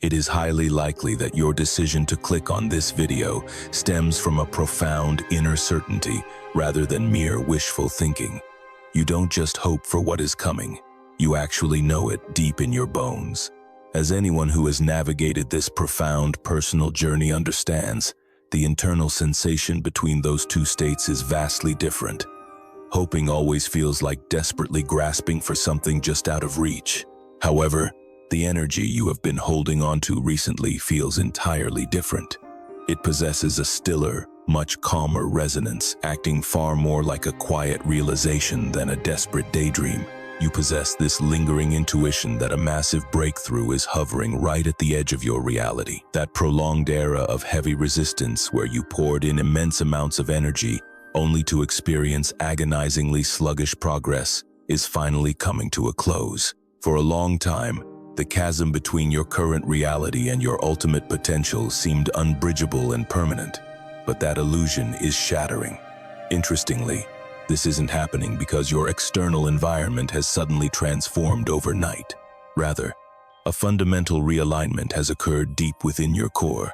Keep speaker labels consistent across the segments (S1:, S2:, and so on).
S1: It is highly likely that your decision to click on this video stems from a profound inner certainty rather than mere wishful thinking. You don't just hope for what is coming, you actually know it deep in your bones. As anyone who has navigated this profound personal journey understands, the internal sensation between those two states is vastly different. Hoping always feels like desperately grasping for something just out of reach. However, the energy you have been holding on to recently feels entirely different. It possesses a stiller, much calmer resonance, acting far more like a quiet realization than a desperate daydream. You possess this lingering intuition that a massive breakthrough is hovering right at the edge of your reality. That prolonged era of heavy resistance where you poured in immense amounts of energy only to experience agonizingly sluggish progress is finally coming to a close. For a long time, the chasm between your current reality and your ultimate potential seemed unbridgeable and permanent, but that illusion is shattering. Interestingly, this isn't happening because your external environment has suddenly transformed overnight. Rather, a fundamental realignment has occurred deep within your core,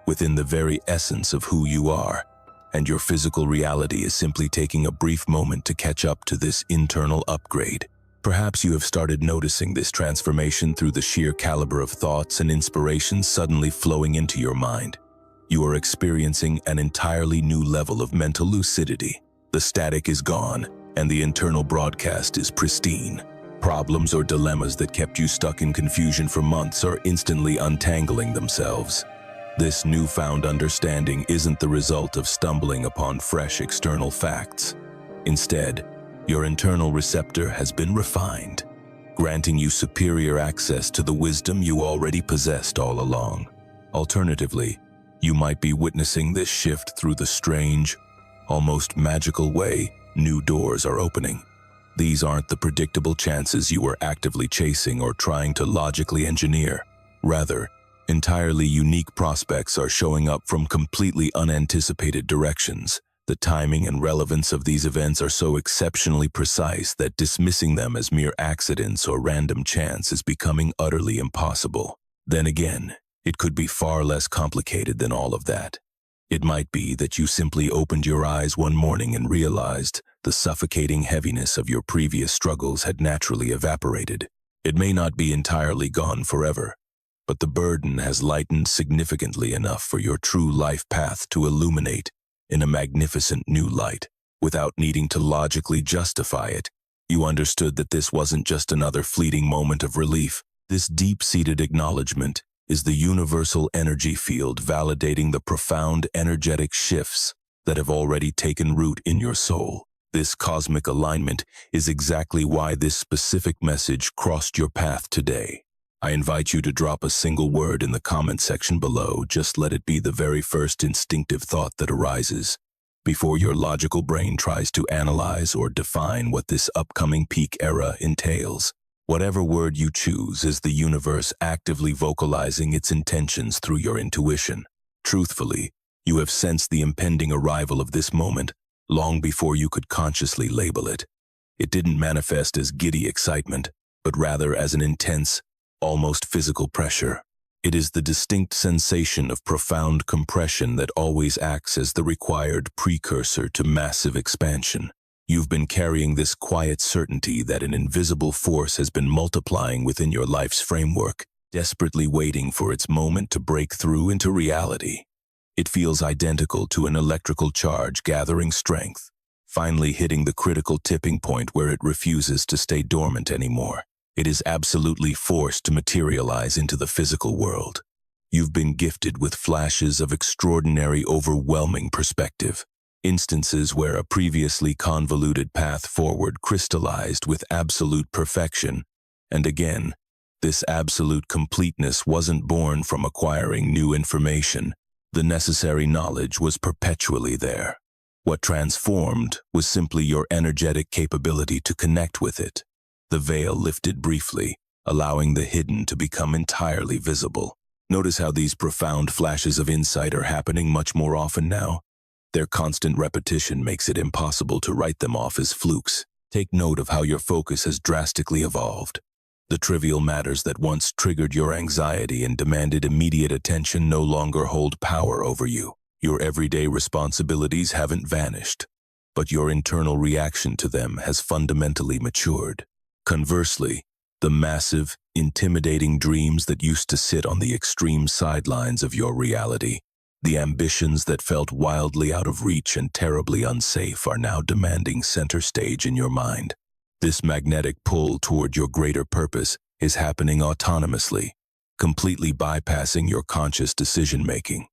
S1: within the very essence of who you are, and your physical reality is simply taking a brief moment to catch up to this internal upgrade. Perhaps you have started noticing this transformation through the sheer caliber of thoughts and inspirations suddenly flowing into your mind. You are experiencing an entirely new level of mental lucidity. The static is gone, and the internal broadcast is pristine. Problems or dilemmas that kept you stuck in confusion for months are instantly untangling themselves. This newfound understanding isn't the result of stumbling upon fresh external facts. Instead, your internal receptor has been refined, granting you superior access to the wisdom you already possessed all along. Alternatively, you might be witnessing this shift through the strange, almost magical way new doors are opening. These aren't the predictable chances you were actively chasing or trying to logically engineer. Rather, entirely unique prospects are showing up from completely unanticipated directions. The timing and relevance of these events are so exceptionally precise that dismissing them as mere accidents or random chance is becoming utterly impossible. Then again, it could be far less complicated than all of that. It might be that you simply opened your eyes one morning and realized the suffocating heaviness of your previous struggles had naturally evaporated. It may not be entirely gone forever, but the burden has lightened significantly enough for your true life path to illuminate in a magnificent new light. Without needing to logically justify it, you understood that this wasn't just another fleeting moment of relief. This deep-seated acknowledgement is the universal energy field validating the profound energetic shifts that have already taken root in your soul. This cosmic alignment is exactly why this specific message crossed your path today. I invite you to drop a single word in the comment section below. Just let it be the very first instinctive thought that arises, before your logical brain tries to analyze or define what this upcoming peak era entails. Whatever word you choose is the universe actively vocalizing its intentions through your intuition. Truthfully, you have sensed the impending arrival of this moment long before you could consciously label it. It didn't manifest as giddy excitement, but rather as an intense, almost physical pressure. It is the distinct sensation of profound compression that always acts as the required precursor to massive expansion. You've been carrying this quiet certainty that an invisible force has been multiplying within your life's framework, desperately waiting for its moment to break through into reality. It feels identical to an electrical charge gathering strength, finally hitting the critical tipping point where it refuses to stay dormant anymore. It is absolutely forced to materialize into the physical world. You've been gifted with flashes of extraordinary, overwhelming perspective, instances where a previously convoluted path forward crystallized with absolute perfection. And again, this absolute completeness wasn't born from acquiring new information. The necessary knowledge was perpetually there. What transformed was simply your energetic capability to connect with it. The veil lifted briefly, allowing the hidden to become entirely visible. Notice how these profound flashes of insight are happening much more often now. Their constant repetition makes it impossible to write them off as flukes. Take note of how your focus has drastically evolved. The trivial matters that once triggered your anxiety and demanded immediate attention no longer hold power over you. Your everyday responsibilities haven't vanished, but your internal reaction to them has fundamentally matured. Conversely, the massive, intimidating dreams that used to sit on the extreme sidelines of your reality, the ambitions that felt wildly out of reach and terribly unsafe, are now demanding center stage in your mind. This magnetic pull toward your greater purpose is happening autonomously, completely bypassing your conscious decision-making.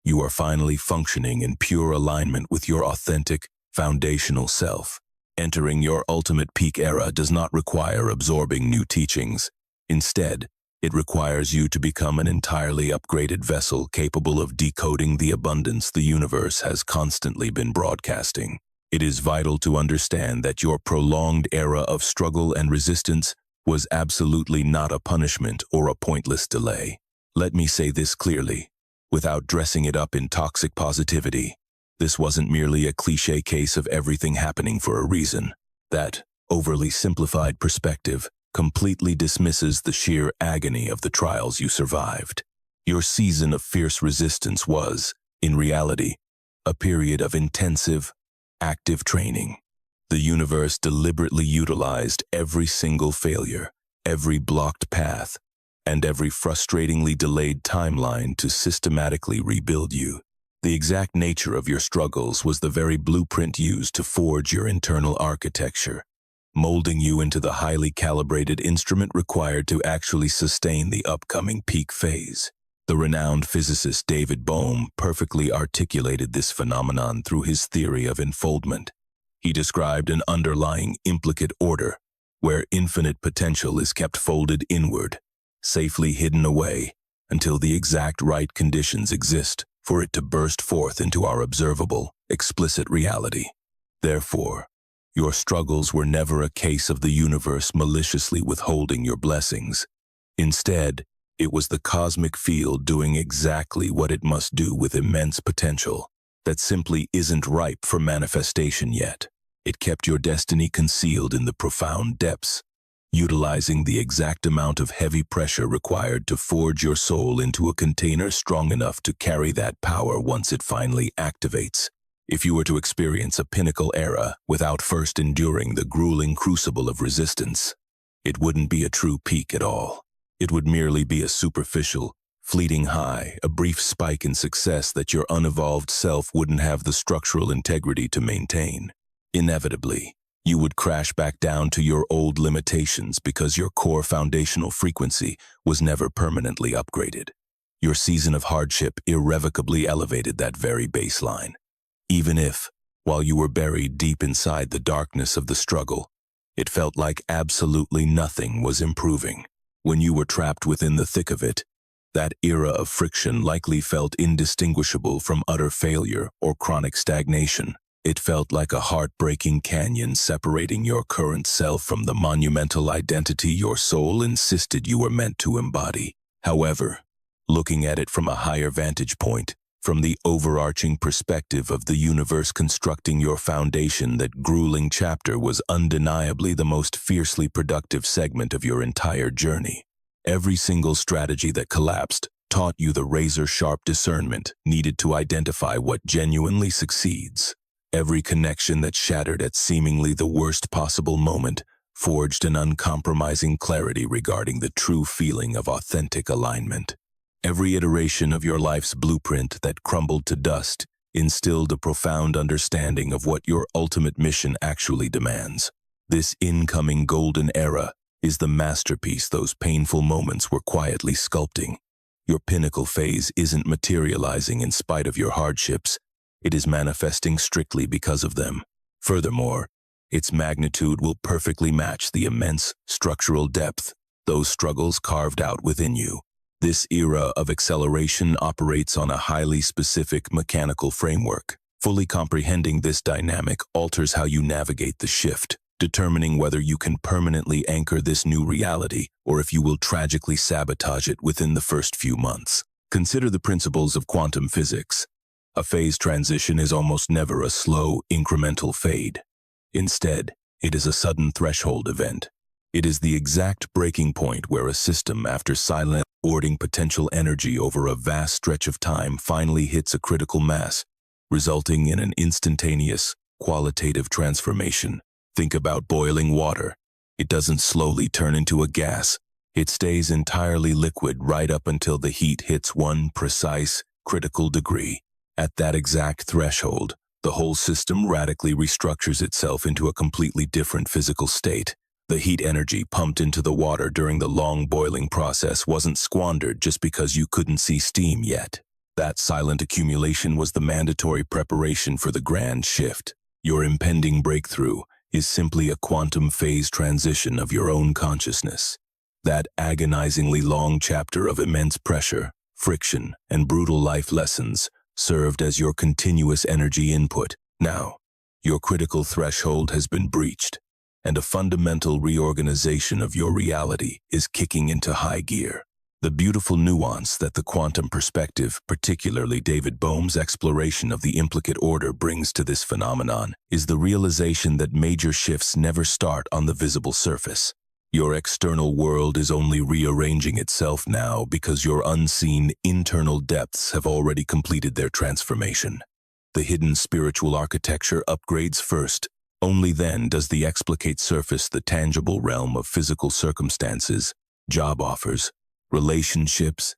S1: You are finally functioning in pure alignment with your authentic, foundational self. Entering your ultimate peak era does not require absorbing new teachings. Instead, it requires you to become an entirely upgraded vessel capable of decoding the abundance the universe has constantly been broadcasting. It is vital to understand that your prolonged era of struggle and resistance was absolutely not a punishment or a pointless delay. Let me say this clearly, without dressing it up in toxic positivity. This wasn't merely a cliché case of everything happening for a reason. That overly simplified perspective completely dismisses the sheer agony of the trials you survived. Your season of fierce resistance was, in reality, a period of intensive, active training. The universe deliberately utilized every single failure, every blocked path, and every frustratingly delayed timeline to systematically rebuild you. The exact nature of your struggles was the very blueprint used to forge your internal architecture, molding you into the highly calibrated instrument required to actually sustain the upcoming peak phase. The renowned physicist David Bohm perfectly articulated this phenomenon through his theory of enfoldment. He described an underlying implicate order, where infinite potential is kept folded inward, safely hidden away, until the exact right conditions exist for it to burst forth into our observable, explicit reality. Therefore, your struggles were never a case of the universe maliciously withholding your blessings. Instead, it was the cosmic field doing exactly what it must do with immense potential that simply isn't ripe for manifestation yet. It kept your destiny concealed in the profound depths, utilizing the exact amount of heavy pressure required to forge your soul into a container strong enough to carry that power once it finally activates. If you were to experience a pinnacle era without first enduring the grueling crucible of resistance, it wouldn't be a true peak at all. It would merely be a superficial, fleeting high, a brief spike in success that your unevolved self wouldn't have the structural integrity to maintain. Inevitably, you would crash back down to your old limitations because your core foundational frequency was never permanently upgraded. Your season of hardship irrevocably elevated that very baseline. Even if, while you were buried deep inside the darkness of the struggle, it felt like absolutely nothing was improving. When you were trapped within the thick of it, that era of friction likely felt indistinguishable from utter failure or chronic stagnation. It felt like a heartbreaking canyon separating your current self from the monumental identity your soul insisted you were meant to embody. However, looking at it from a higher vantage point, from the overarching perspective of the universe constructing your foundation, that grueling chapter was undeniably the most fiercely productive segment of your entire journey. Every single strategy that collapsed taught you the razor-sharp discernment needed to identify what genuinely succeeds. Every connection that shattered at seemingly the worst possible moment forged an uncompromising clarity regarding the true feeling of authentic alignment. Every iteration of your life's blueprint that crumbled to dust instilled a profound understanding of what your ultimate mission actually demands. This incoming golden era is the masterpiece those painful moments were quietly sculpting. Your pinnacle phase isn't materializing in spite of your hardships. It is manifesting strictly because of them. Furthermore, its magnitude will perfectly match the immense structural depth those struggles carved out within you. This era of acceleration operates on a highly specific mechanical framework. Fully comprehending this dynamic alters how you navigate the shift, determining whether you can permanently anchor this new reality or if you will tragically sabotage it within the first few months. Consider the principles of quantum physics. A phase transition is almost never a slow, incremental fade. Instead, it is a sudden threshold event, It is the exact breaking point where a system, after silently hoarding potential energy over a vast stretch of time, finally hits a critical mass, resulting in an instantaneous, qualitative transformation. Think about boiling water. It doesn't slowly turn into a gas. It stays entirely liquid right up until the heat hits one precise, critical degree. At that exact threshold, the whole system radically restructures itself into a completely different physical state. The heat energy pumped into the water during the long boiling process wasn't squandered just because you couldn't see steam yet. That silent accumulation was the mandatory preparation for the grand shift. Your impending breakthrough is simply a quantum phase transition of your own consciousness. That agonizingly long chapter of immense pressure, friction, and brutal life lessons served as your continuous energy input. Now, your critical threshold has been breached, and a fundamental reorganization of your reality is kicking into high gear. The beautiful nuance that the quantum perspective, particularly David Bohm's exploration of the implicate order, brings to this phenomenon is the realization that major shifts never start on the visible surface. Your external world is only rearranging itself now because your unseen internal depths have already completed their transformation. The hidden spiritual architecture upgrades first. Only then does the explicate surface, the tangible realm of physical circumstances, job offers, relationships,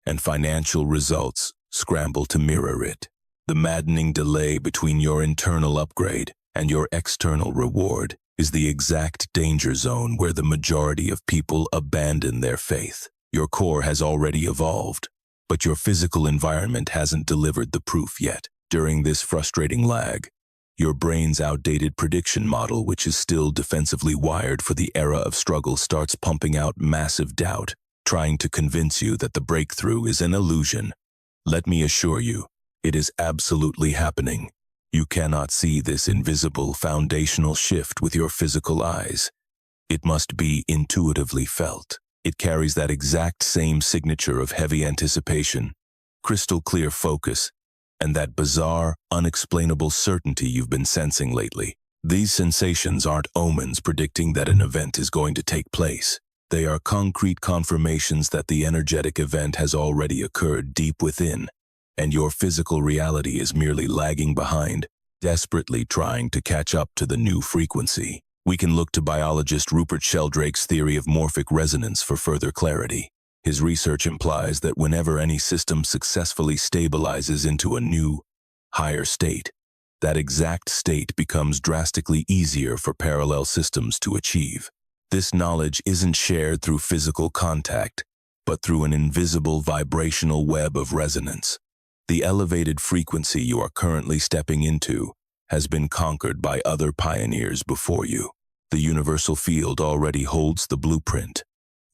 S1: and financial results, scramble to mirror it. The maddening delay between your internal upgrade and your external reward is the exact danger zone where the majority of people abandon their faith. Your core has already evolved, but your physical environment hasn't delivered the proof yet. During this frustrating lag, your brain's outdated prediction model, which is still defensively wired for the era of struggle, starts pumping out massive doubt, trying to convince you that the breakthrough is an illusion. Let me assure you, it is absolutely happening. You cannot see this invisible foundational shift with your physical eyes. It must be intuitively felt. It carries that exact same signature of heavy anticipation, crystal clear focus, and that bizarre, unexplainable certainty you've been sensing lately. These sensations aren't omens predicting that an event is going to take place. They are concrete confirmations that the energetic event has already occurred deep within, and your physical reality is merely lagging behind, desperately trying to catch up to the new frequency. We can look to biologist Rupert Sheldrake's theory of morphic resonance for further clarity. His research implies that whenever any system successfully stabilizes into a new, higher state, that exact state becomes drastically easier for parallel systems to achieve. This knowledge isn't shared through physical contact, but through an invisible vibrational web of resonance. The elevated frequency you are currently stepping into has been conquered by other pioneers before you. The universal field already holds the blueprint.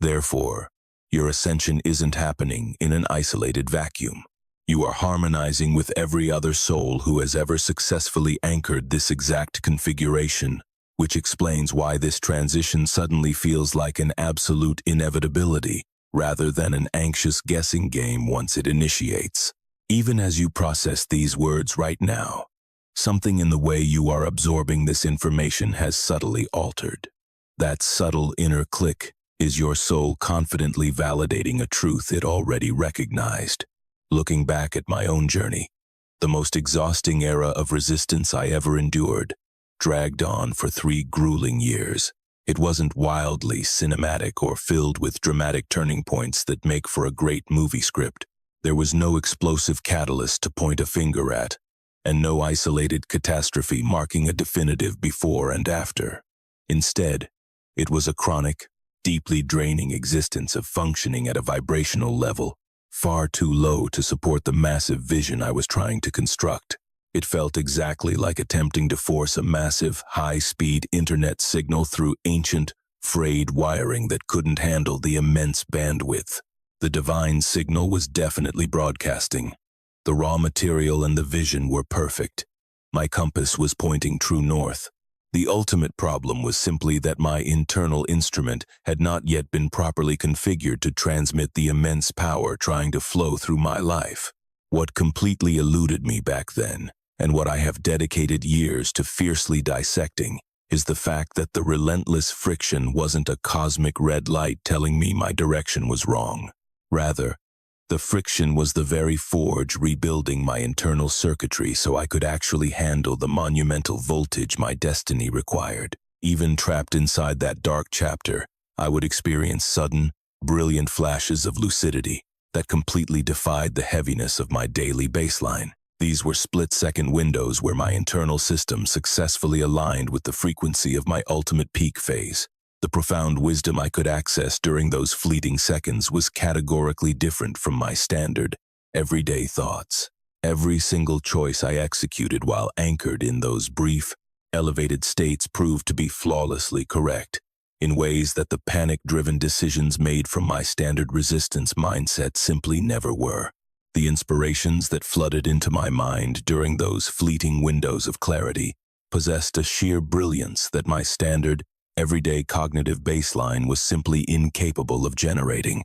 S1: Therefore, your ascension isn't happening in an isolated vacuum. You are harmonizing with every other soul who has ever successfully anchored this exact configuration, which explains why this transition suddenly feels like an absolute inevitability rather than an anxious guessing game once it initiates. Even as you process these words right now, something in the way you are absorbing this information has subtly altered. That subtle inner click is your soul confidently validating a truth it already recognized. Looking back at my own journey, the most exhausting era of resistance I ever endured dragged on for 3 grueling years. It wasn't wildly cinematic or filled with dramatic turning points that make for a great movie script. There was no explosive catalyst to point a finger at, and no isolated catastrophe marking a definitive before and after. Instead, it was a chronic, deeply draining existence of functioning at a vibrational level far too low to support the massive vision I was trying to construct. It felt exactly like attempting to force a massive, high-speed internet signal through ancient, frayed wiring that couldn't handle the immense bandwidth. The divine signal was definitely broadcasting. The raw material and the vision were perfect. My compass was pointing true north. The ultimate problem was simply that my internal instrument had not yet been properly configured to transmit the immense power trying to flow through my life. What completely eluded me back then, and what I have dedicated years to fiercely dissecting, is the fact that the relentless friction wasn't a cosmic red light telling me my direction was wrong. Rather, the friction was the very forge rebuilding my internal circuitry so I could actually handle the monumental voltage my destiny required. Even trapped inside that dark chapter, I would experience sudden, brilliant flashes of lucidity that completely defied the heaviness of my daily baseline. These were split-second windows where my internal system successfully aligned with the frequency of my ultimate peak phase. The profound wisdom I could access during those fleeting seconds was categorically different from my standard, everyday thoughts. Every single choice I executed while anchored in those brief, elevated states proved to be flawlessly correct, in ways that the panic-driven decisions made from my standard resistance mindset simply never were. The inspirations that flooded into my mind during those fleeting windows of clarity possessed a sheer brilliance that my standard, everyday cognitive baseline was simply incapable of generating.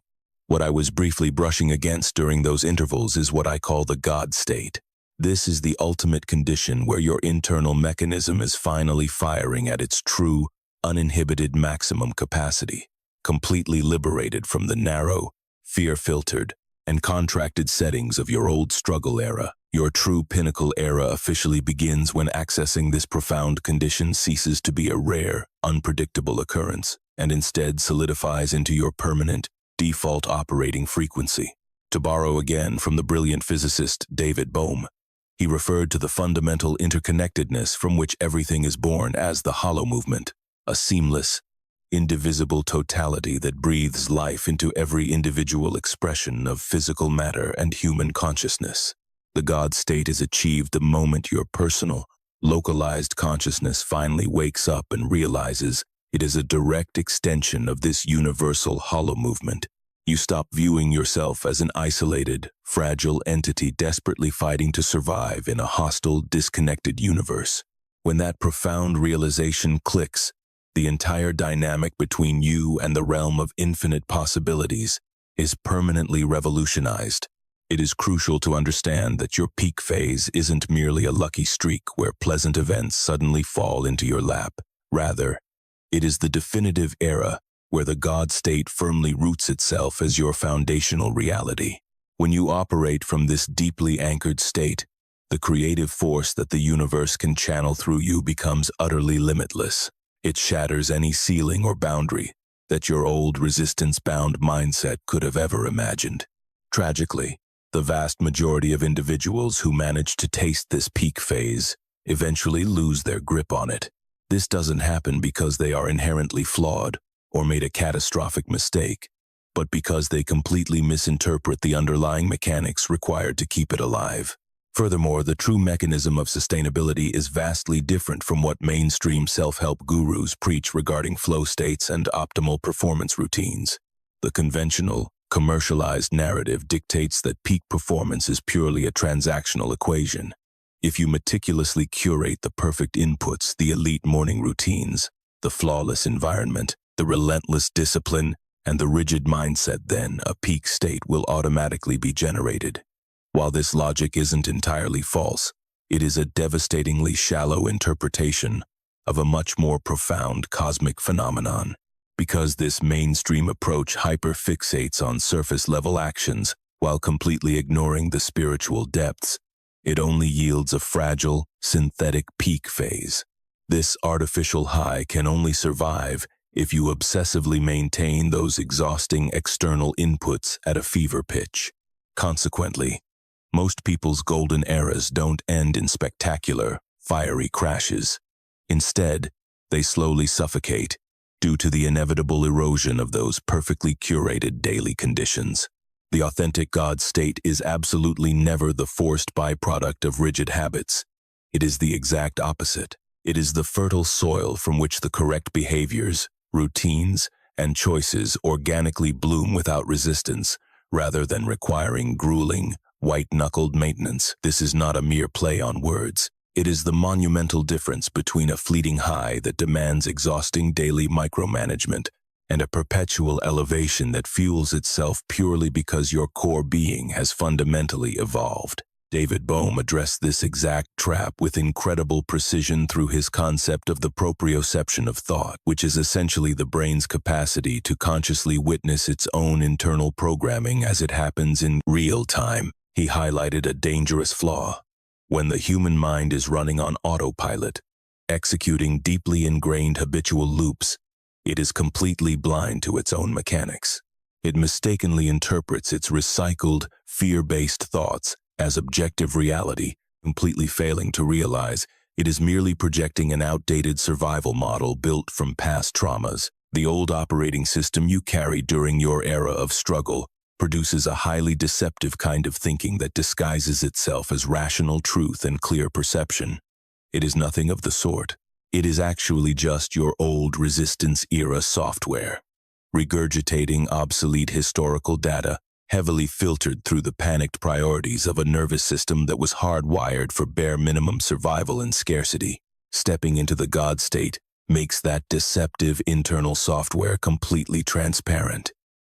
S1: What I was briefly brushing against during those intervals is what I call the God state. This is the ultimate condition where your internal mechanism is finally firing at its true, uninhibited maximum capacity, completely liberated from the narrow, fear-filtered, and contracted settings of your old struggle era. Your true pinnacle era officially begins when accessing this profound condition ceases to be a rare, unpredictable occurrence and instead solidifies into your permanent, default operating frequency. To borrow again from the brilliant physicist David Bohm, he referred to the fundamental interconnectedness from which everything is born as the hollow movement, a seamless, indivisible totality that breathes life into every individual expression of physical matter and human consciousness. The God state is achieved the moment your personal, localized consciousness finally wakes up and realizes it is a direct extension of this universal hollow movement. You stop viewing yourself as an isolated, fragile entity desperately fighting to survive in a hostile, disconnected universe. When that profound realization clicks, the entire dynamic between you and the realm of infinite possibilities is permanently revolutionized. It is crucial to understand that your peak phase isn't merely a lucky streak where pleasant events suddenly fall into your lap. Rather, it is the definitive era where the God state firmly roots itself as your foundational reality. When you operate from this deeply anchored state, the creative force that the universe can channel through you becomes utterly limitless. It shatters any ceiling or boundary that your old resistance-bound mindset could have ever imagined. Tragically, the vast majority of individuals who manage to taste this peak phase eventually lose their grip on it. This doesn't happen because they are inherently flawed or made a catastrophic mistake, but because they completely misinterpret the underlying mechanics required to keep it alive. Furthermore, the true mechanism of sustainability is vastly different from what mainstream self-help gurus preach regarding flow states and optimal performance routines. The conventional, commercialized narrative dictates that peak performance is purely a transactional equation. If you meticulously curate the perfect inputs, the elite morning routines, the flawless environment, the relentless discipline, and the rigid mindset, then a peak state will automatically be generated. While this logic isn't entirely false, it is a devastatingly shallow interpretation of a much more profound cosmic phenomenon. Because this mainstream approach hyperfixates on surface-level actions while completely ignoring the spiritual depths, it only yields a fragile, synthetic peak phase. This artificial high can only survive if you obsessively maintain those exhausting external inputs at a fever pitch. Consequently, most people's golden eras don't end in spectacular, fiery crashes. Instead, they slowly suffocate due to the inevitable erosion of those perfectly curated daily conditions. The authentic God state is absolutely never the forced byproduct of rigid habits. It is the exact opposite. It is the fertile soil from which the correct behaviors, routines, and choices organically bloom without resistance, rather than requiring grueling, white-knuckled maintenance. This is not a mere play on words. It is the monumental difference between a fleeting high that demands exhausting daily micromanagement and a perpetual elevation that fuels itself purely because your core being has fundamentally evolved. David Bohm addressed this exact trap with incredible precision through his concept of the proprioception of thought, which is essentially the brain's capacity to consciously witness its own internal programming as it happens in real time. He highlighted a dangerous flaw. When the human mind is running on autopilot, executing deeply ingrained habitual loops, it is completely blind to its own mechanics. It mistakenly interprets its recycled, fear-based thoughts as objective reality, completely failing to realize it is merely projecting an outdated survival model built from past traumas. The old operating system you carried during your era of struggle produces a highly deceptive kind of thinking that disguises itself as rational truth and clear perception. It is nothing of the sort. It is actually just your old resistance-era software, regurgitating obsolete historical data, heavily filtered through the panicked priorities of a nervous system that was hardwired for bare minimum survival and scarcity. Stepping into the God state makes that deceptive internal software completely transparent.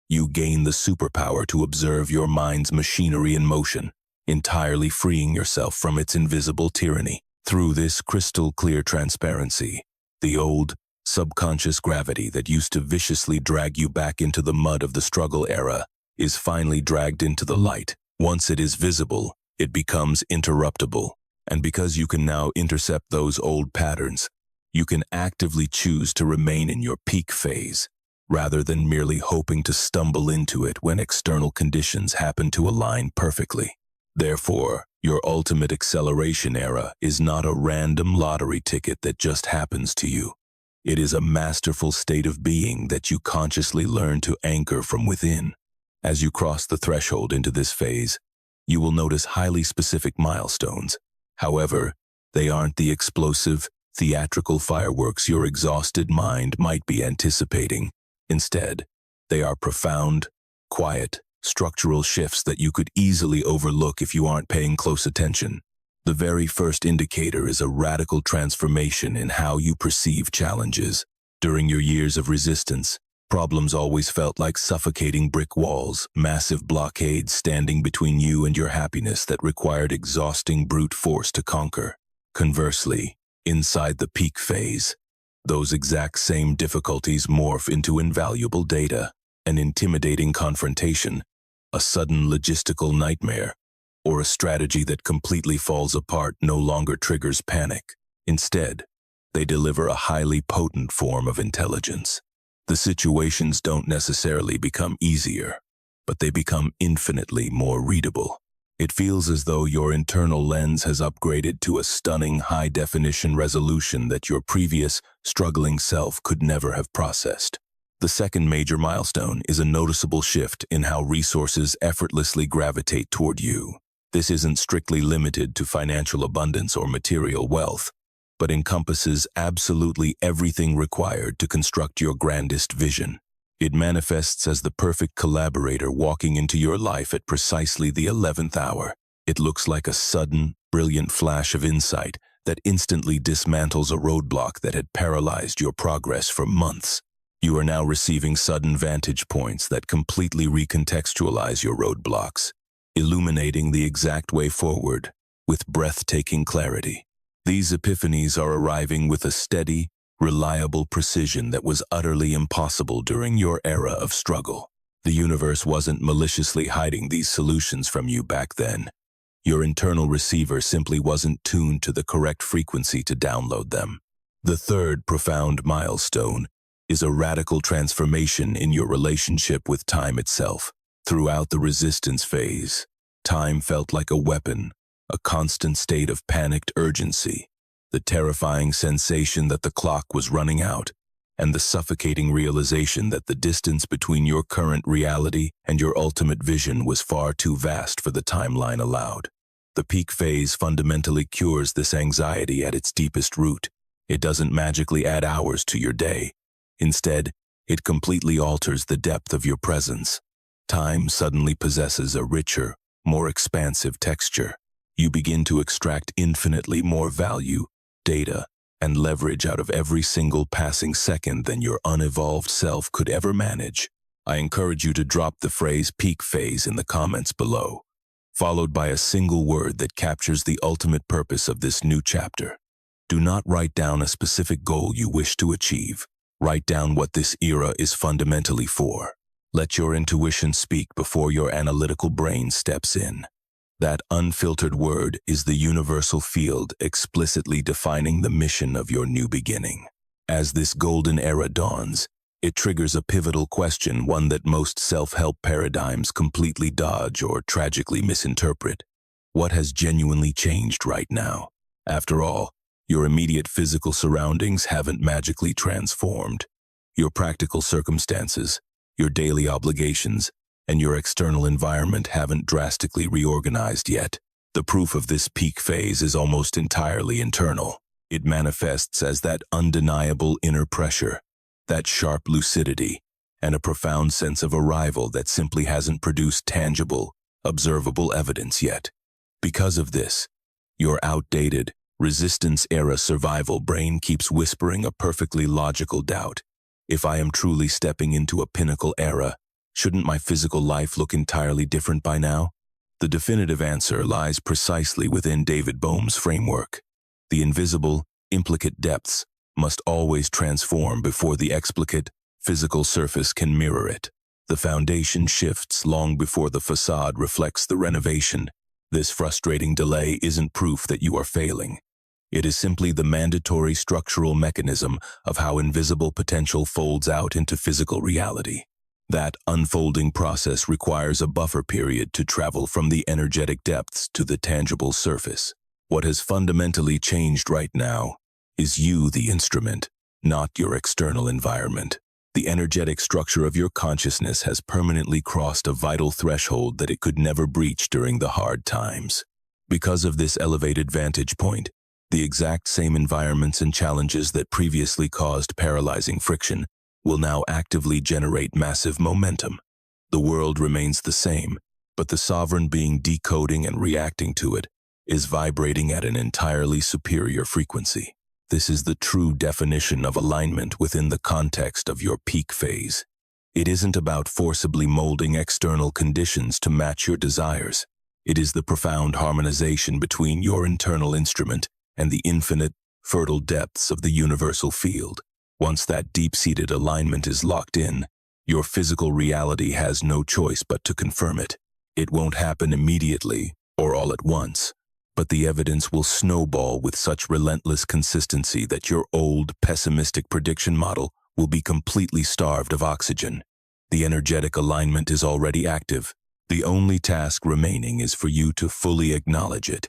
S1: You gain the superpower to observe your mind's machinery in motion, entirely freeing yourself from its invisible tyranny. Through this crystal-clear transparency, the old, subconscious gravity that used to viciously drag you back into the mud of the struggle era is finally dragged into the light. Once it is visible, it becomes interruptible, and because you can now intercept those old patterns, you can actively choose to remain in your peak phase, rather than merely hoping to stumble into it when external conditions happen to align perfectly. Therefore, your ultimate acceleration era is not a random lottery ticket that just happens to you. It is a masterful state of being that you consciously learn to anchor from within. As you cross the threshold into this phase, you will notice highly specific milestones. However, they aren't the explosive, theatrical fireworks your exhausted mind might be anticipating. Instead, they are profound, quiet, structural shifts that you could easily overlook if you aren't paying close attention. The very first indicator is a radical transformation in how you perceive challenges. During your years of resistance, problems always felt like suffocating brick walls, massive blockades standing between you and your happiness that required exhausting brute force to conquer. Conversely, inside the peak phase, those exact same difficulties morph into invaluable data, an intimidating confrontation, a sudden logistical nightmare, or a strategy that completely falls apart no longer triggers panic. Instead, they deliver a highly potent form of intelligence. The situations don't necessarily become easier, but they become infinitely more readable. It feels as though your internal lens has upgraded to a stunning high-definition resolution that your previous, struggling self could never have processed. The second major milestone is a noticeable shift in how resources effortlessly gravitate toward you. This isn't strictly limited to financial abundance or material wealth, but encompasses absolutely everything required to construct your grandest vision. It manifests as the perfect collaborator walking into your life at precisely the 11th hour. It looks like a sudden, brilliant flash of insight that instantly dismantles a roadblock that had paralyzed your progress for months. You are now receiving sudden vantage points that completely recontextualize your roadblocks, illuminating the exact way forward with breathtaking clarity. These epiphanies are arriving with a steady, reliable precision that was utterly impossible during your era of struggle. The universe wasn't maliciously hiding these solutions from you back then. Your internal receiver simply wasn't tuned to the correct frequency to download them. The third profound milestone is a radical transformation in your relationship with time itself. Throughout the resistance phase, time felt like a weapon, a constant state of panicked urgency, the terrifying sensation that the clock was running out, and the suffocating realization that the distance between your current reality and your ultimate vision was far too vast for the timeline allowed. The peak phase fundamentally cures this anxiety at its deepest root. It doesn't magically add hours to your day. Instead, it completely alters the depth of your presence. Time suddenly possesses a richer, more expansive texture. You begin to extract infinitely more value, data, and leverage out of every single passing second than your unevolved self could ever manage. I encourage you to drop the phrase peak phase in the comments below. followed by a single word that captures the ultimate purpose of this new chapter. Do not write down a specific goal you wish to achieve. Write down what this era is fundamentally for. Let your intuition speak before your analytical brain steps in. That unfiltered word is the universal field explicitly defining the mission of your new beginning. As this golden era dawns, it triggers a pivotal question, one that most self-help paradigms completely dodge or tragically misinterpret. What has genuinely changed right now? After all, your immediate physical surroundings haven't magically transformed. Your practical circumstances, your daily obligations, and your external environment haven't drastically reorganized yet. The proof of this peak phase is almost entirely internal. It manifests as that undeniable inner pressure, that sharp lucidity, and a profound sense of arrival that simply hasn't produced tangible, observable evidence yet. Because of this, your outdated, resistance-era survival brain keeps whispering a perfectly logical doubt. If I am truly stepping into a pinnacle era, shouldn't my physical life look entirely different by now? The definitive answer lies precisely within David Bohm's framework. The invisible, implicate depths must always transform before the explicate, physical surface can mirror it. The foundation shifts long before the facade reflects the renovation. This frustrating delay isn't proof that you are failing. It is simply the mandatory structural mechanism of how invisible potential folds out into physical reality. That unfolding process requires a buffer period to travel from the energetic depths to the tangible surface. What has fundamentally changed right now is you, the instrument, not your external environment. The energetic structure of your consciousness has permanently crossed a vital threshold that it could never breach during the hard times. Because of this elevated vantage point, the exact same environments and challenges that previously caused paralyzing friction will now actively generate massive momentum. The world remains the same, but the sovereign being decoding and reacting to it is vibrating at an entirely superior frequency. This is the true definition of alignment within the context of your peak phase. It isn't about forcibly molding external conditions to match your desires. It is the profound harmonization between your internal instrument and the infinite, fertile depths of the universal field. Once that deep-seated alignment is locked in, your physical reality has no choice but to confirm it. It won't happen immediately or all at once, but the evidence will snowball with such relentless consistency that your old, pessimistic prediction model will be completely starved of oxygen. The energetic alignment is already active. The only task remaining is for you to fully acknowledge it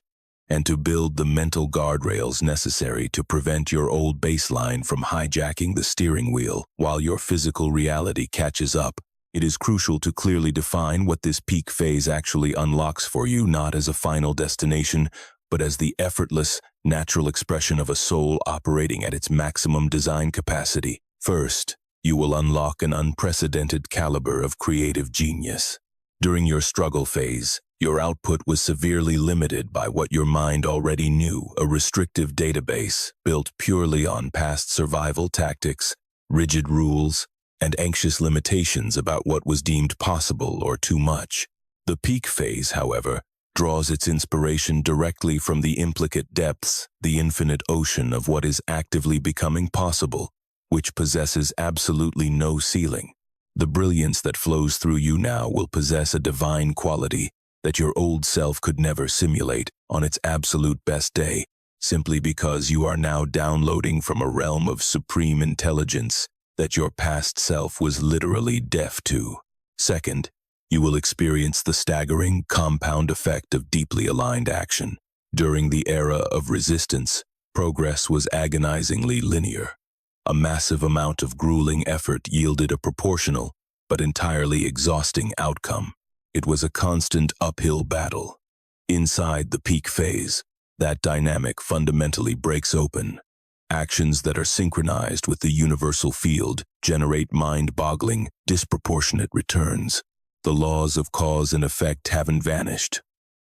S1: and to build the mental guardrails necessary to prevent your old baseline from hijacking the steering wheel while your physical reality catches up. It is crucial to clearly define what this peak phase actually unlocks for you, not as a final destination, but as the effortless, natural expression of a soul operating at its maximum design capacity. First, you will unlock an unprecedented caliber of creative genius. During your struggle phase, your output was severely limited by what your mind already knew, a restrictive database built purely on past survival tactics, rigid rules, and anxious limitations about what was deemed possible or too much. The peak phase, however, draws its inspiration directly from the implicate depths, the infinite ocean of what is actively becoming possible, which possesses absolutely no ceiling. The brilliance that flows through you now will possess a divine quality that your old self could never simulate on its absolute best day, simply because you are now downloading from a realm of supreme intelligence that your past self was literally deaf to. Second, you will experience the staggering compound effect of deeply aligned action. During the era of resistance, progress was agonizingly linear. A massive amount of grueling effort yielded a proportional, but entirely exhausting outcome. It was a constant uphill battle. Inside the peak phase, that dynamic fundamentally breaks open. Actions that are synchronized with the universal field generate mind-boggling, disproportionate returns. The laws of cause and effect haven't vanished.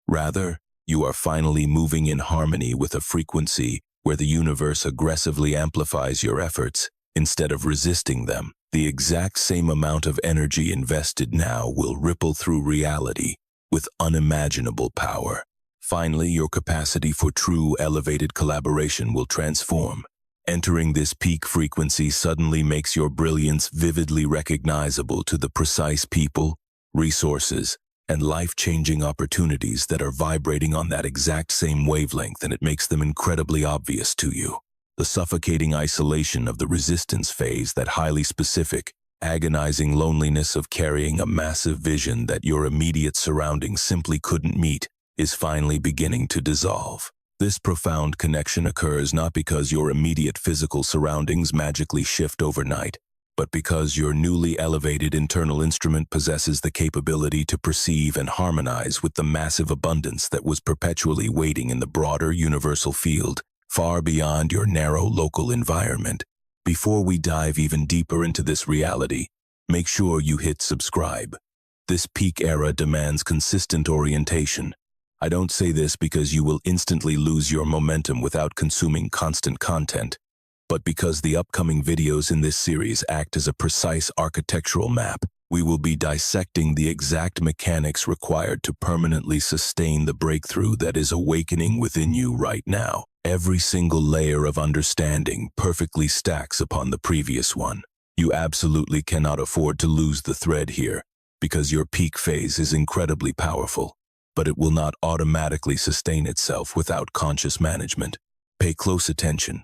S1: Rather, you are finally moving in harmony with a frequency where the universe aggressively amplifies your efforts instead of resisting them. The exact same amount of energy invested now will ripple through reality, with unimaginable power. Finally, your capacity for true elevated collaboration will transform. Entering this peak frequency suddenly makes your brilliance vividly recognizable to the precise people, resources, and life-changing opportunities that are vibrating on that exact same wavelength, and it makes them incredibly obvious to you. The suffocating isolation of the resistance phase, that highly specific, agonizing loneliness of carrying a massive vision that your immediate surroundings simply couldn't meet, is finally beginning to dissolve. This profound connection occurs not because your immediate physical surroundings magically shift overnight, but because your newly elevated internal instrument possesses the capability to perceive and harmonize with the massive abundance that was perpetually waiting in the broader universal field, far beyond your narrow local environment. Before we dive even deeper into this reality, make sure you hit subscribe. This peak era demands consistent orientation. I don't say this because you will instantly lose your momentum without consuming constant content, but because the upcoming videos in this series act as a precise architectural map. We will be dissecting the exact mechanics required to permanently sustain the breakthrough that is awakening within you right now. Every single layer of understanding perfectly stacks upon the previous one. You absolutely cannot afford to lose the thread here, because your peak phase is incredibly powerful, but it will not automatically sustain itself without conscious management. Pay close attention,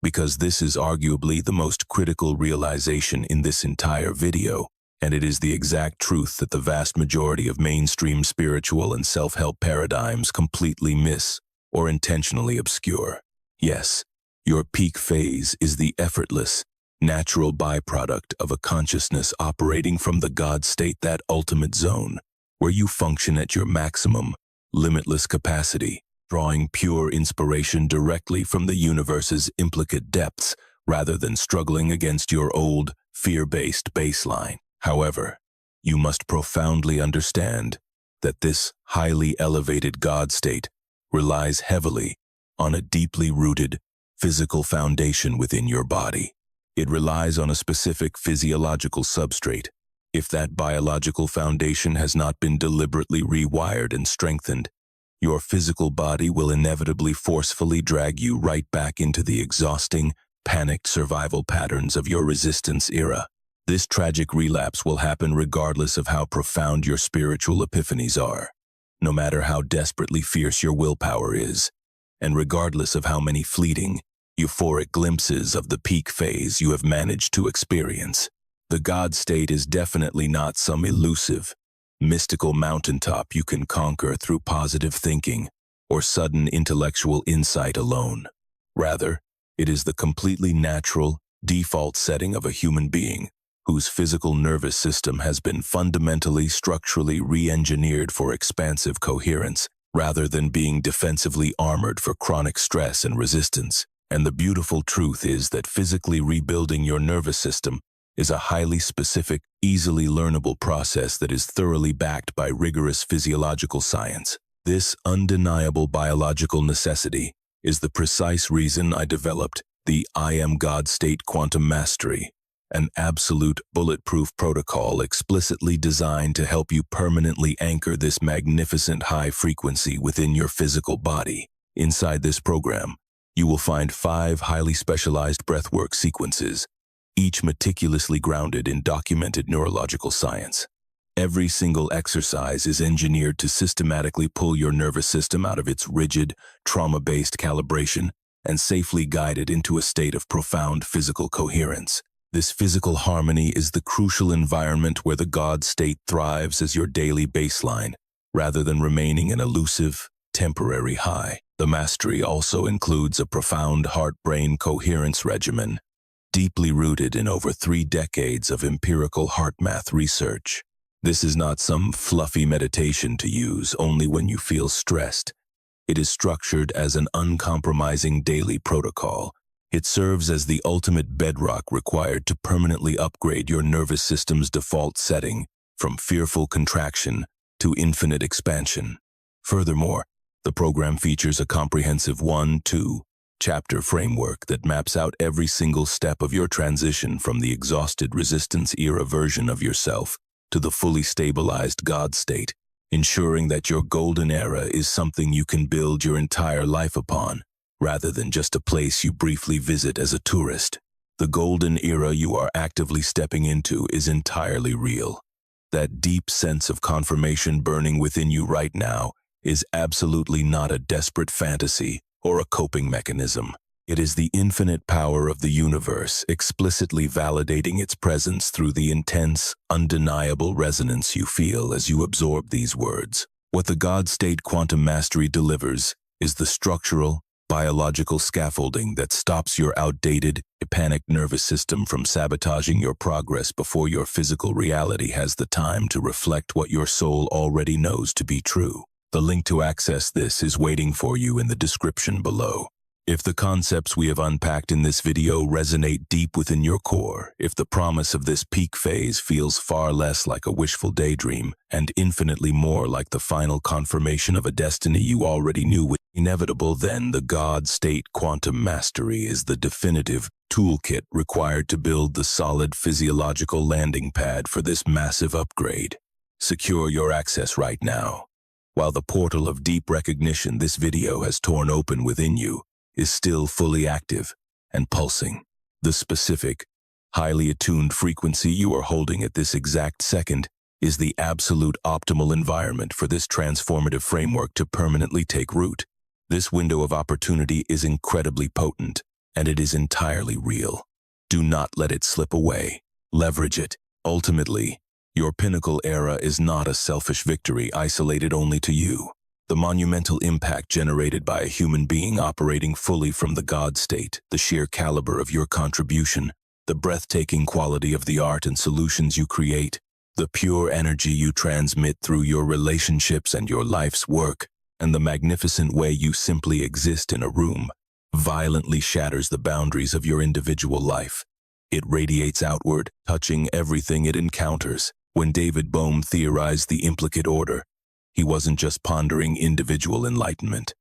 S1: because this is arguably the most critical realization in this entire video, and it is the exact truth that the vast majority of mainstream spiritual and self-help paradigms completely miss or intentionally obscure. Yes, your peak phase is the effortless, natural byproduct of a consciousness operating from the God state, that ultimate zone, where you function at your maximum, limitless capacity, drawing pure inspiration directly from the universe's implicate depths, rather than struggling against your old, fear-based baseline. However, you must profoundly understand that this highly elevated God state relies heavily on a deeply rooted physical foundation within your body. It relies on a specific physiological substrate. If that biological foundation has not been deliberately rewired and strengthened, your physical body will inevitably forcefully drag you right back into the exhausting, panicked survival patterns of your resistance era. This tragic relapse will happen regardless of how profound your spiritual epiphanies are, no matter how desperately fierce your willpower is, and regardless of how many fleeting, euphoric glimpses of the peak phase you have managed to experience. The God state is definitely not some elusive, mystical mountaintop you can conquer through positive thinking or sudden intellectual insight alone. Rather, it is the completely natural, default setting of a human being whose physical nervous system has been fundamentally structurally re-engineered for expansive coherence, rather than being defensively armored for chronic stress and resistance. And the beautiful truth is that physically rebuilding your nervous system is a highly specific, easily learnable process that is thoroughly backed by rigorous physiological science. This undeniable biological necessity is the precise reason I developed the I Am God State Quantum Mastery, an absolute bulletproof protocol explicitly designed to help you permanently anchor this magnificent high frequency within your physical body. Inside this program, you will find 5 highly specialized breathwork sequences, each meticulously grounded in documented neurological science. Every single exercise is engineered to systematically pull your nervous system out of its rigid, trauma-based calibration and safely guide it into a state of profound physical coherence. This physical harmony is the crucial environment where the God state thrives as your daily baseline, rather than remaining an elusive, temporary high. The mastery also includes a profound heart-brain coherence regimen, deeply rooted in over 3 decades of empirical heart math research. This is not some fluffy meditation to use only when you feel stressed. It is structured as an uncompromising daily protocol. It serves as the ultimate bedrock required to permanently upgrade your nervous system's default setting from fearful contraction to infinite expansion. Furthermore, the program features a comprehensive 1-2 chapter framework that maps out every single step of your transition from the exhausted resistance era version of yourself to the fully stabilized God state. ensuring that your golden era is something you can build your entire life upon, rather than just a place you briefly visit as a tourist. The golden era you are actively stepping into is entirely real. That deep sense of confirmation burning within you right now is absolutely not a desperate fantasy or a coping mechanism. It is the infinite power of the universe explicitly validating its presence through the intense, undeniable resonance you feel as you absorb these words. What the God State Quantum Mastery delivers is the structural, biological scaffolding that stops your outdated, panicked nervous system from sabotaging your progress before your physical reality has the time to reflect what your soul already knows to be true. The link to access this is waiting for you in the description below. If the concepts we have unpacked in this video resonate deep within your core, if the promise of this peak phase feels far less like a wishful daydream and infinitely more like the final confirmation of a destiny you already knew was inevitable, then the God State Quantum Mastery is the definitive toolkit required to build the solid physiological landing pad for this massive upgrade. Secure your access right now. While the portal of deep recognition this video has torn open within you is still fully active and pulsing, the specific, highly attuned frequency you are holding at this exact second is the absolute optimal environment for this transformative framework to permanently take root. This window of opportunity is incredibly potent, and it is entirely real. Do not let it slip away. Leverage it. Ultimately, your pinnacle era is not a selfish victory isolated only to you. The monumental impact generated by a human being operating fully from the God state, the sheer caliber of your contribution, the breathtaking quality of the art and solutions you create, the pure energy you transmit through your relationships and your life's work, and the magnificent way you simply exist in a room, violently shatters the boundaries of your individual life. It radiates outward, touching everything it encounters. When David Bohm theorized the implicate order, he wasn't just pondering individual enlightenment.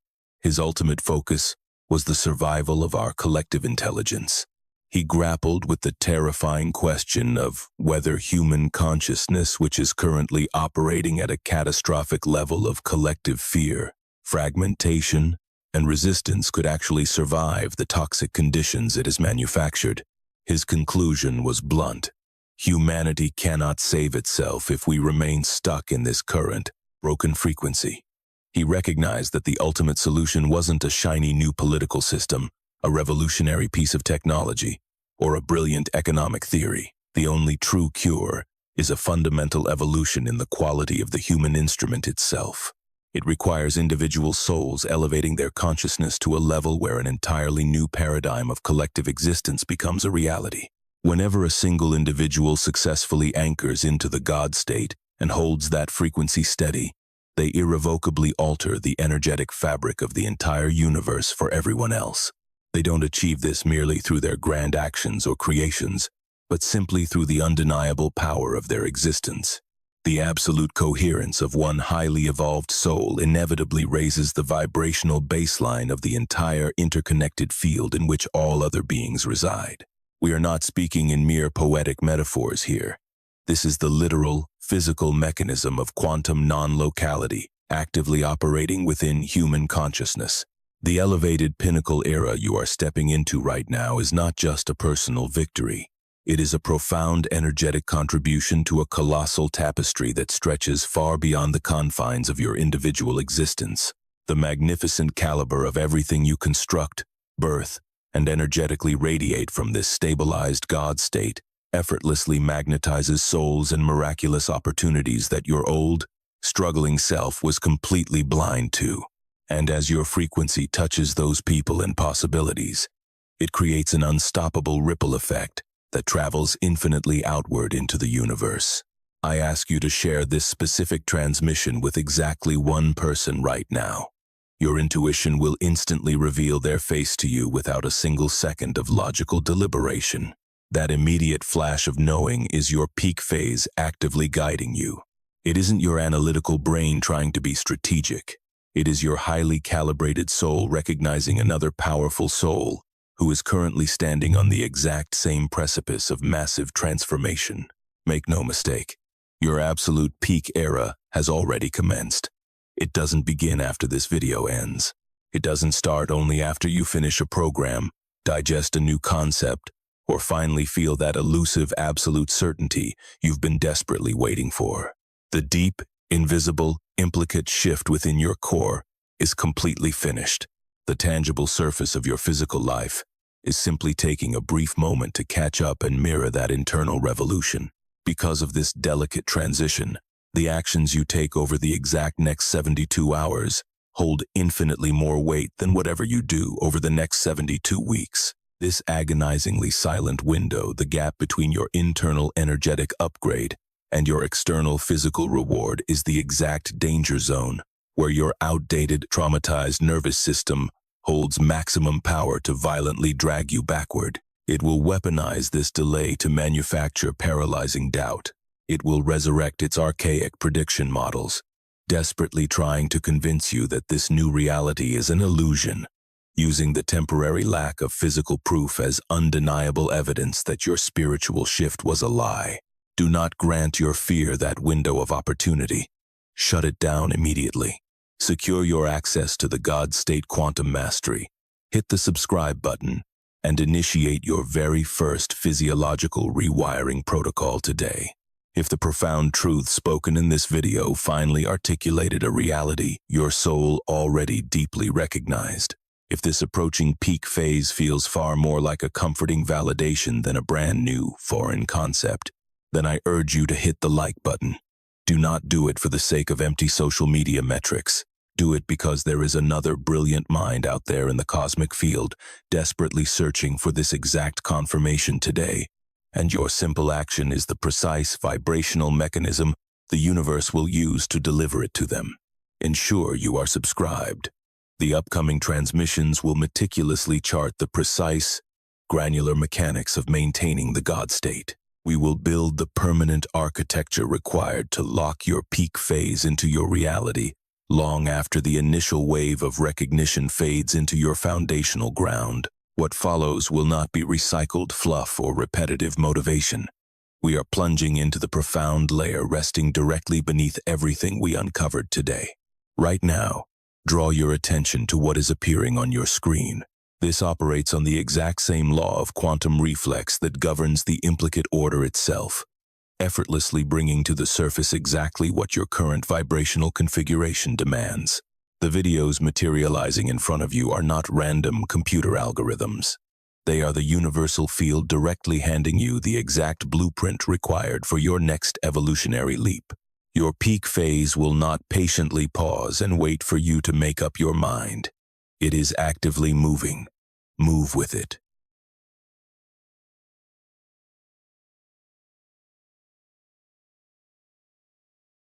S1: His ultimate focus was the survival of our collective intelligence. He grappled with the terrifying question of whether human consciousness, which is currently operating at a catastrophic level of collective fear, fragmentation, and resistance, could actually survive the toxic conditions it has manufactured. His conclusion was blunt. Humanity cannot save itself if we remain stuck in this current, broken frequency. He recognized that the ultimate solution wasn't a shiny new political system, a revolutionary piece of technology, or a brilliant economic theory. The only true cure is a fundamental evolution in the quality of the human instrument itself. It requires individual souls elevating their consciousness to a level where an entirely new paradigm of collective existence becomes a reality. Whenever a single individual successfully anchors into the God state and holds that frequency steady, they irrevocably alter the energetic fabric of the entire universe for everyone else. They don't achieve this merely through their grand actions or creations, but simply through the undeniable power of their existence. The absolute coherence of one highly evolved soul inevitably raises the vibrational baseline of the entire interconnected field in which all other beings reside. We are not speaking in mere poetic metaphors here. This is the literal, physical mechanism of quantum non-locality, actively operating within human consciousness. The elevated pinnacle era you are stepping into right now is not just a personal victory. It is a profound energetic contribution to a colossal tapestry that stretches far beyond the confines of your individual existence. The magnificent caliber of everything you construct, birth, and energetically radiate from this stabilized God state effortlessly magnetizes souls and miraculous opportunities that your old, struggling self was completely blind to. And as your frequency touches those people and possibilities, it creates an unstoppable ripple effect that travels infinitely outward into the universe. I ask you to share this specific transmission with exactly one person right now. Your intuition will instantly reveal their face to you without a single second of logical deliberation. That immediate flash of knowing is your peak phase actively guiding you. It isn't your analytical brain trying to be strategic. It is your highly calibrated soul recognizing another powerful soul who is currently standing on the exact same precipice of massive transformation. Make no mistake, Your absolute peak era has already commenced. It doesn't begin after this video ends. It doesn't start only after you finish a program, digest a new concept, or finally feel that elusive absolute certainty you've been desperately waiting for. The deep, invisible, implicate shift within your core is completely finished. The tangible surface of your physical life is simply taking a brief moment to catch up and mirror that internal revolution. Because of this delicate transition, the actions you take over the exact next 72 hours hold infinitely more weight than whatever you do over the next 72 weeks. This agonizingly silent window, the gap between your internal energetic upgrade and your external physical reward, is the exact danger zone where your outdated, traumatized nervous system holds maximum power to violently drag you backward. It will weaponize this delay to manufacture paralyzing doubt. It will resurrect its archaic prediction models, desperately trying to convince you that this new reality is an illusion, using the temporary lack of physical proof as undeniable evidence that your spiritual shift was a lie. Do not grant your fear that window of opportunity. Shut it down immediately. Secure your access to the God State Quantum Mastery. Hit the subscribe button and initiate your very first physiological rewiring protocol today. If the profound truth spoken in this video finally articulated a reality your soul already deeply recognized, if this approaching peak phase feels far more like a comforting validation than a brand new foreign concept, then I urge you to hit the like button. Do not do it for the sake of empty social media metrics. Do it because there is another brilliant mind out there in the cosmic field, desperately searching for this exact confirmation today. And your simple action is the precise vibrational mechanism the universe will use to deliver it to them. Ensure you are subscribed. The upcoming transmissions will meticulously chart the precise, granular mechanics of maintaining the God state. We will build the permanent architecture required to lock your peak phase into your reality long after the initial wave of recognition fades into your foundational ground. What follows will not be recycled fluff or repetitive motivation. We are plunging into the profound layer resting directly beneath everything we uncovered today. Right now, draw your attention to what is appearing on your screen. This operates on the exact same law of quantum reflex that governs the implicate order itself, effortlessly bringing to the surface exactly what your current vibrational configuration demands. The videos materializing in front of you are not random computer algorithms. They are the universal field directly handing you the exact blueprint required for your next evolutionary leap. Your peak phase will not patiently pause and wait for you to make up your mind. It is actively moving. Move with it.